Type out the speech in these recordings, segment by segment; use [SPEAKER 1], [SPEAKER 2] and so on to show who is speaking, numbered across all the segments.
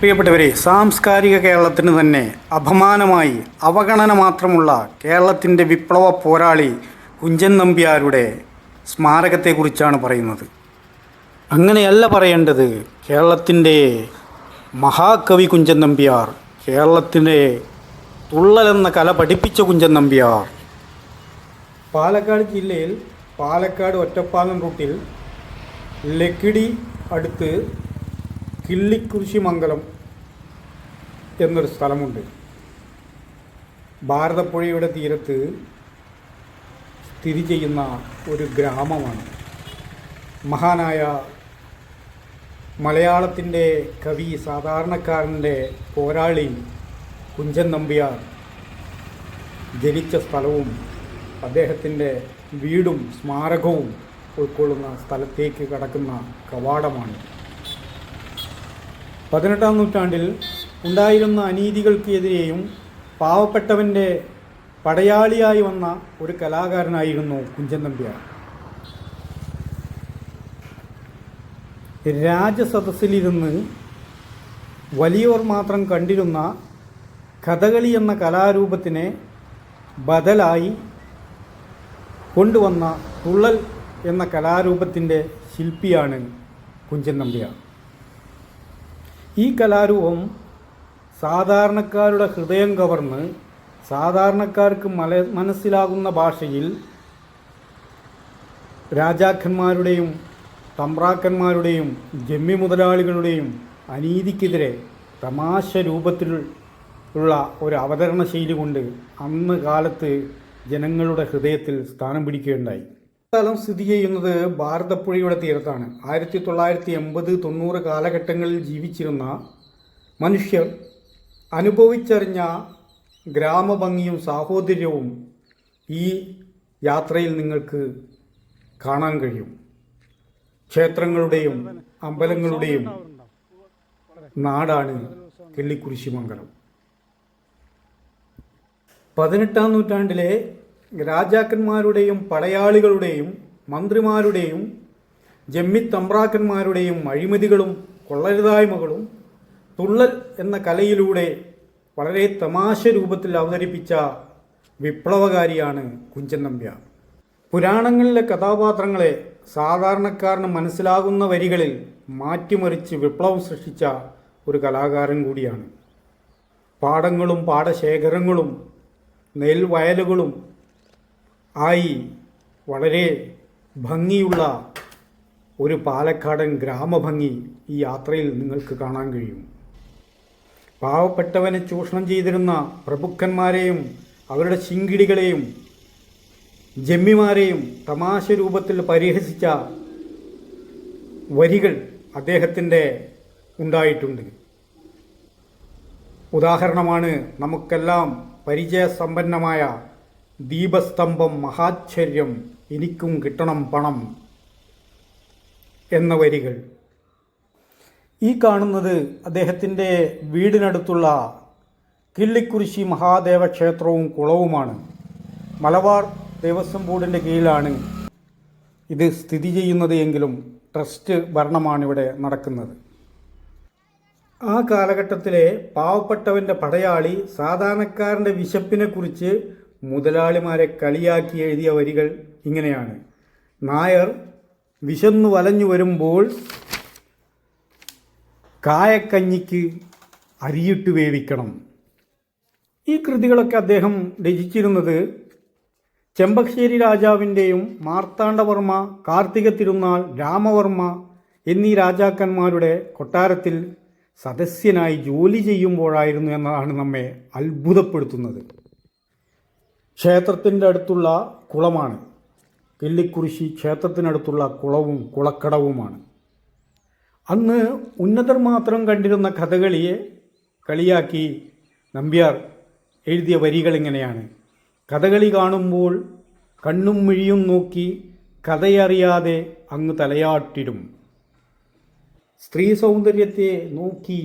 [SPEAKER 1] പ്രിയപ്പെട്ടവരെ, സാംസ്കാരിക കേരളത്തിന് തന്നെ അപമാനമായി അവഗണന മാത്രമുള്ള കേരളത്തിൻ്റെ വിപ്ലവ പോരാളി കുഞ്ചൻ നമ്പ്യാരുടെ സ്മാരകത്തെക്കുറിച്ചാണ് പറയുന്നത്. അങ്ങനെയല്ല പറയേണ്ടത്. കേരളത്തിൻ്റെ മഹാകവി കുഞ്ചൻ നമ്പ്യാർ, കേരളത്തിൻ്റെ തുള്ളലെന്ന കല പഠിപ്പിച്ച കുഞ്ചൻ നമ്പ്യാർ. പാലക്കാട് ജില്ലയിൽ പാലക്കാട് ഒറ്റപ്പാലം റൂട്ടിൽ ലക്കിടി അടുത്ത് കിള്ളിക്കുരിശിമംഗലം എന്നൊരു സ്ഥലമുണ്ട്. ഭാരതപ്പുഴയുടെ തീരത്ത് സ്ഥിതി ചെയ്യുന്ന ഒരു ഗ്രാമമാണ്. മഹാനായ മലയാളത്തിൻ്റെ കവി, സാധാരണക്കാരൻ്റെ പോരാളി കുഞ്ചൻ നമ്പ്യാർ ജനിച്ച സ്ഥലവും അദ്ദേഹത്തിൻ്റെ വീടും സ്മാരകവും ഉൾക്കൊള്ളുന്ന സ്ഥലത്തേക്ക് കടക്കുന്ന കവാടമാണ്. 18-ാം നൂറ്റാണ്ടിൽ ഉണ്ടായിരുന്ന അനീതികൾക്കെതിരെയും പാവപ്പെട്ടവൻ്റെ പടയാളിയായി വന്ന ഒരു കലാകാരനായിരുന്നു കുഞ്ചൻ നമ്പ്യാർ. രാജസദസ്സിലിരുന്ന് വലിയവർ മാത്രം കണ്ടിരുന്ന കഥകളി എന്ന കലാരൂപത്തിനെ ബദലായി കൊണ്ടുവന്ന തുള്ളൽ എന്ന കലാരൂപത്തിൻ്റെ ശില്പിയാണ് കുഞ്ചൻ നമ്പ്യാർ. ഈ കലാരൂപം സാധാരണക്കാരുടെ ഹൃദയം കവർന്ന് സാധാരണക്കാർക്ക് മനസ്സിലാകുന്ന ഭാഷയിൽ രാജാക്കന്മാരുടെയും തമ്പ്രാക്കന്മാരുടെയും ജമ്മി മുതലാളികളുടെയും അനീതിക്കെതിരെ തമാശ രൂപത്തിലുള്ള ഒരു അവതരണ ശൈലി കൊണ്ട് അന്ന് കാലത്ത് ജനങ്ങളുടെ ഹൃദയത്തിൽ സ്ഥാനം പിടിക്കുകയുണ്ടായി. സ്ഥലം സ്ഥിതി ചെയ്യുന്നത് ഭാരതപ്പുഴയുടെ തീരത്താണ്. 1980-90 കാലഘട്ടങ്ങളിൽ ജീവിച്ചിരുന്ന മനുഷ്യർ അനുഭവിച്ചറിഞ്ഞ ഗ്രാമഭംഗിയും സാഹോദര്യവും ഈ യാത്രയിൽ നിങ്ങൾക്ക് കാണാൻ കഴിയും. ക്ഷേത്രങ്ങളുടെയും അമ്പലങ്ങളുടെയും നാടാണ് കിള്ളിക്കുരിശിമംഗലം. 18-ാം നൂറ്റാണ്ടിലെ രാജാക്കന്മാരുടെയും പടയാളികളുടെയും മന്ത്രിമാരുടെയും ജമ്മിത്തമ്പ്രാക്കന്മാരുടെയും അഴിമതികളും കൊള്ളരുതായ്മകളും തുള്ളൽ എന്ന കലയിലൂടെ വളരെ തമാശ രൂപത്തിൽ അവതരിപ്പിച്ച വിപ്ലവകാരിയാണ് കുഞ്ചൻ നമ്പ്യാർ. പുരാണങ്ങളിലെ കഥാപാത്രങ്ങളെ സാധാരണക്കാരന് മനസ്സിലാകുന്ന വരികളിൽ മാറ്റിമറിച്ച് വിപ്ലവം സൃഷ്ടിച്ച ഒരു കലാകാരൻ കൂടിയാണ്. പാടങ്ങളും പാടശേഖരങ്ങളും നെൽവയലുകളും ആയി വളരെ ഭംഗിയുള്ള ഒരു പാലക്കാടൻ ഗ്രാമഭംഗി ഈ യാത്രയിൽ നിങ്ങൾക്ക് കാണാൻ കഴിയും. പാവപ്പെട്ടവനെ ചൂഷണം ചെയ്തിരുന്ന പ്രഭുക്കന്മാരെയും അവരുടെ ശിങ്കിടികളെയും ജമ്മിമാരെയും തമാശ രൂപത്തിൽ പരിഹസിച്ച വരികൾ അദ്ദേഹത്തിൻ്റെ ഉണ്ടായിട്ടുണ്ട്. ഉദാഹരണമാണ് നമുക്കെല്ലാം പരിചയസമ്പന്നമായ ദീപസ്തംഭം മഹാശ്ചര്യം എനിക്കും കിട്ടണം പണം എന്ന വരികൾ. ഈ കാണുന്നത് അദ്ദേഹത്തിൻ്റെ വീടിനടുത്തുള്ള കിള്ളിക്കുരിശി മഹാദേവ ക്ഷേത്രവും കുളവുമാണ്. മലബാർ ദേവസ്വം ബോർഡിൻ്റെ കീഴിലാണ് ഇത് സ്ഥിതി ചെയ്യുന്നത് എങ്കിലും ട്രസ്റ്റ് ഭരണമാണിവിടെ നടക്കുന്നത്. ആ കാലഘട്ടത്തിലെ പാവപ്പെട്ടവൻ്റെ പടയാളി സാധാരണക്കാരൻ്റെ വിശപ്പിനെക്കുറിച്ച് മുതലാളിമാരെ കളിയാക്കി എഴുതിയ വരികൾ ഇങ്ങനെയാണ്: നായർ വിശന്നു വലഞ്ഞു വരുമ്പോൾ കായക്കഞ്ഞിക്ക് അരിയിട്ട് വേവിക്കണം. ഈ കൃതികളൊക്കെ അദ്ദേഹം രചിച്ചിരുന്നത് ചെമ്പകശ്ശേരി രാജാവിൻ്റെയും മാർത്താണ്ഡവർമ്മ, കാർത്തിക തിരുനാൾ, രാമവർമ്മ എന്നീ രാജാക്കന്മാരുടെ കൊട്ടാരത്തിൽ സദസ്യനായി ജോലി ചെയ്യുമ്പോഴായിരുന്നു എന്നതാണ് നമ്മെ അത്ഭുതപ്പെടുത്തുന്നത്. ക്ഷേത്രത്തിൻ്റെ അടുത്തുള്ള കുളമാണ് കിള്ളിക്കുരിശി. ക്ഷേത്രത്തിനടുത്തുള്ള കുളവും കുളക്കടവുമാണ്. അന്ന് ഉന്നതർ മാത്രം കണ്ടിരുന്ന കഥകളിയെ കളിയാക്കി നമ്പ്യാർ എഴുതിയ വരികൾ ഇങ്ങനെയാണ്: കഥകളി കാണുമ്പോൾ കണ്ണും മിഴിയും നോക്കി കഥയറിയാതെ അങ്ങ് തലയാട്ടിടും. സ്ത്രീ സൗന്ദര്യത്തെ നോക്കി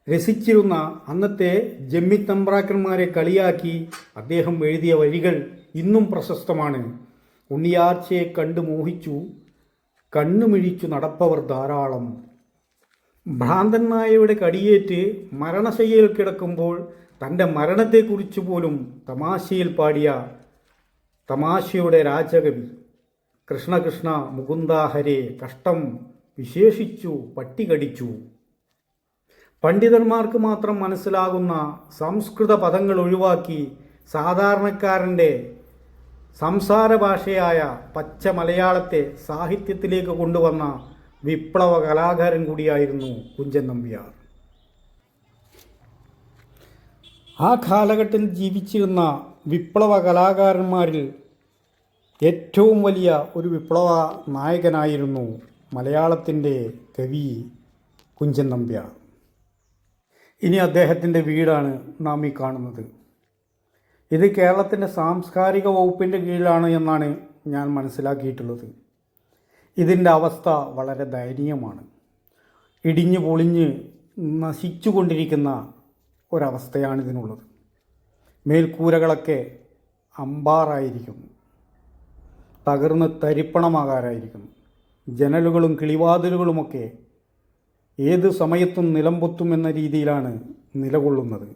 [SPEAKER 1] രസിച്ചിരുന്ന അന്നത്തെ ജമ്മിത്തമ്പ്രാക്കന്മാരെ കളിയാക്കി അദ്ദേഹം എഴുതിയ വരികൾ ഇന്നും പ്രശസ്തമാണ്: ഉണ്ണിയാർച്ചയെ കണ്ടു മോഹിച്ചു കണ്ണുമിഴിച്ചു നടപ്പവർ ധാരാളം. ഭ്രാന്തൻ നായയുടെ കടിയേറ്റ് മരണശയ്യയിൽ കിടക്കുമ്പോൾ തൻ്റെ മരണത്തെക്കുറിച്ച് പോലും തമാശയിൽ പാടിയ തമാശയുടെ രാജകവി കൃഷ്ണ കൃഷ്ണ മുകുന്ദാഹരേ കഷ്ടം വിശേഷിച്ചു പട്ടി കടിച്ചു. പണ്ഡിതന്മാർക്ക് മാത്രം മനസ്സിലാകുന്ന സംസ്കൃത പദങ്ങൾ ഒഴിവാക്കി സാധാരണക്കാരൻ്റെ സംസാര ഭാഷയായ പച്ച മലയാളത്തെ സാഹിത്യത്തിലേക്ക് കൊണ്ടുവന്ന വിപ്ലവ കലാകാരൻ കൂടിയായിരുന്നു കുഞ്ചൻ നമ്പ്യാർ. ആ കാലഘട്ടത്തിൽ ജീവിച്ചിരുന്ന വിപ്ലവ കലാകാരന്മാരിൽ ഏറ്റവും വലിയ ഒരു വിപ്ലവ നായകനായിരുന്നു മലയാളത്തിൻ്റെ കവി കുഞ്ചൻ നമ്പ്യാർ. ഇനി അദ്ദേഹത്തിൻ്റെ വീടാണ് നാം ഈ കാണുന്നത്. ഇത് കേരളത്തിൻ്റെ സാംസ്കാരിക വകുപ്പിൻ്റെ കീഴിലാണ് എന്നാണ് ഞാൻ മനസ്സിലാക്കിയിട്ടുള്ളത്. ഇതിൻ്റെ അവസ്ഥ വളരെ ദയനീയമാണ്. ഇടിഞ്ഞു പൊളിഞ്ഞ് നശിച്ചു കൊണ്ടിരിക്കുന്ന ഒരവസ്ഥയാണ് ഇതിനുള്ളത്. മേൽക്കൂരകളൊക്കെ അമ്പാറായിരിക്കുന്നു, തകർന്ന് തരിപ്പണമാകാറായിരിക്കുന്നു. ജനലുകളും കിളിവാതിലുകളുമൊക്കെ ഏത് സമയത്തും നിലംപൊത്തും എന്ന രീതിയിലാണ് നിലകൊള്ളുന്നത്.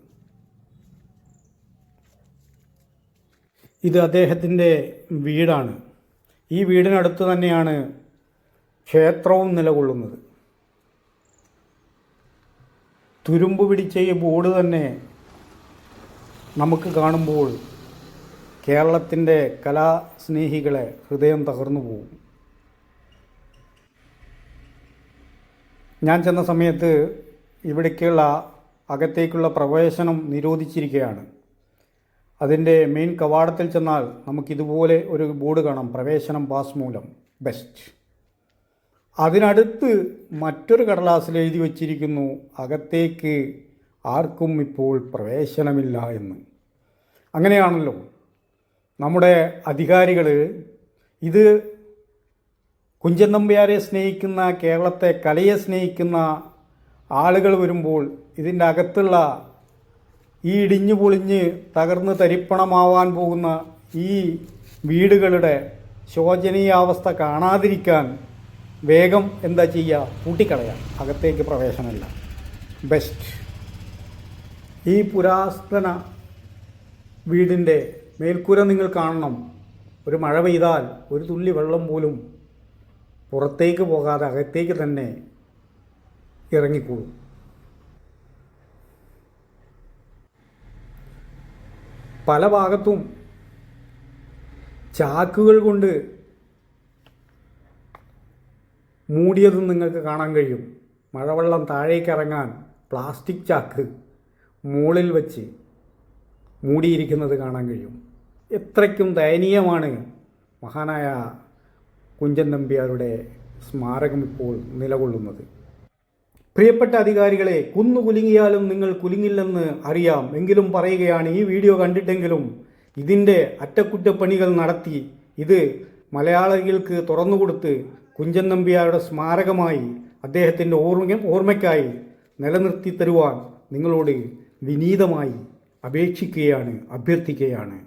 [SPEAKER 1] ഇത് അദ്ദേഹത്തിൻ്റെ വീടാണ്. ഈ വീടിനടുത്ത് തന്നെയാണ് ക്ഷേത്രവും നിലകൊള്ളുന്നത്. തുരുമ്പ് പിടിച്ച ഈ ബോർഡ് തന്നെ നമുക്ക് കാണുമ്പോൾ കേരളത്തിൻ്റെ കലാസ്നേഹികളെ ഹൃദയം തകർന്നു പോകും. ഞാൻ ചെന്ന സമയത്ത് ഇവിടേക്കുള്ള അകത്തേക്കുള്ള പ്രവേശനം നിരോധിച്ചിരിക്കുകയാണ്. അതിൻ്റെ മെയിൻ കവാടത്തിൽ ചെന്നാൽ നമുക്കിതുപോലെ ഒരു ബോർഡ് കാണാം, പ്രവേശനം പാസ് മൂലം ബെസ്റ്റ്. അതിനടുത്ത് മറ്റൊരു കടലാസിൽ എഴുതി വച്ചിരിക്കുന്നു, അകത്തേക്ക് ആർക്കും ഇപ്പോൾ പ്രവേശനമില്ല എന്ന്. അങ്ങനെയാണല്ലോ നമ്മുടെ അധികാരികൾ. ഇത് കുഞ്ചൻ നമ്പ്യാരെ സ്നേഹിക്കുന്ന, കേരളത്തെ കലയെ സ്നേഹിക്കുന്ന ആളുകൾ വരുമ്പോൾ ഇതിൻ്റെ അകത്തുള്ള ഈ ഇടിഞ്ഞു പൊളിഞ്ഞ് തകർന്ന് തരിപ്പണമാവാൻ പോകുന്ന ഈ വീടുകളുടെ ശോചനീയാവസ്ഥ കാണാതിരിക്കാൻ വേഗം എന്താ ചെയ്യുക, പൂട്ടിക്കളയാം. അകത്തേക്ക് പ്രവേശനമില്ല, ബെസ്റ്റ്. ഈ പുരാതന വീടിൻ്റെ മേൽക്കൂര നിങ്ങൾ കാണണം. ഒരു മഴ പെയ്താൽ ഒരു തുള്ളി വെള്ളം പോലും പുറത്തേക്ക് പോകാതെ അകത്തേക്ക് തന്നെ ഇറങ്ങിക്കൂടും. പല ഭാഗത്തും ചാക്കുകൾ കൊണ്ട് മൂടിയതും നിങ്ങൾക്ക് കാണാൻ കഴിയും. മഴവെള്ളം താഴേക്ക് ഇറങ്ങാൻ പ്ലാസ്റ്റിക് ചാക്ക് മുകളിൽ വെച്ച് മൂടിയിരിക്കുന്നത് കാണാൻ കഴിയും. എത്രയ്ക്കും ദയനീയമാണ് മഹാനായ കുഞ്ചൻ നമ്പ്യാരുടെ സ്മാരകം ഇപ്പോൾ നിലകൊള്ളുന്നത്. പ്രിയപ്പെട്ട അധികാരികളെ, കുലുങ്ങിയാലും നിങ്ങൾ കുലുങ്ങില്ലെന്ന് അറിയാം. എങ്കിലും പറയുകയാണ്, ഈ വീഡിയോ കണ്ടിട്ടെങ്കിലും ഇതിൻ്റെ അറ്റകുറ്റപ്പണികൾ നടത്തി ഇത് മലയാളികൾക്ക് തുറന്നുകൊടുത്ത് കുഞ്ചൻ നമ്പ്യാരുടെ സ്മാരകമായി അദ്ദേഹത്തിൻ്റെ ഓർമ്മയ്ക്കായി നിലനിർത്തി തരുവാൻ നിങ്ങളോട് വിനീതമായി അപേക്ഷിക്കുകയാണ്, അഭ്യർത്ഥിക്കുകയാണ്.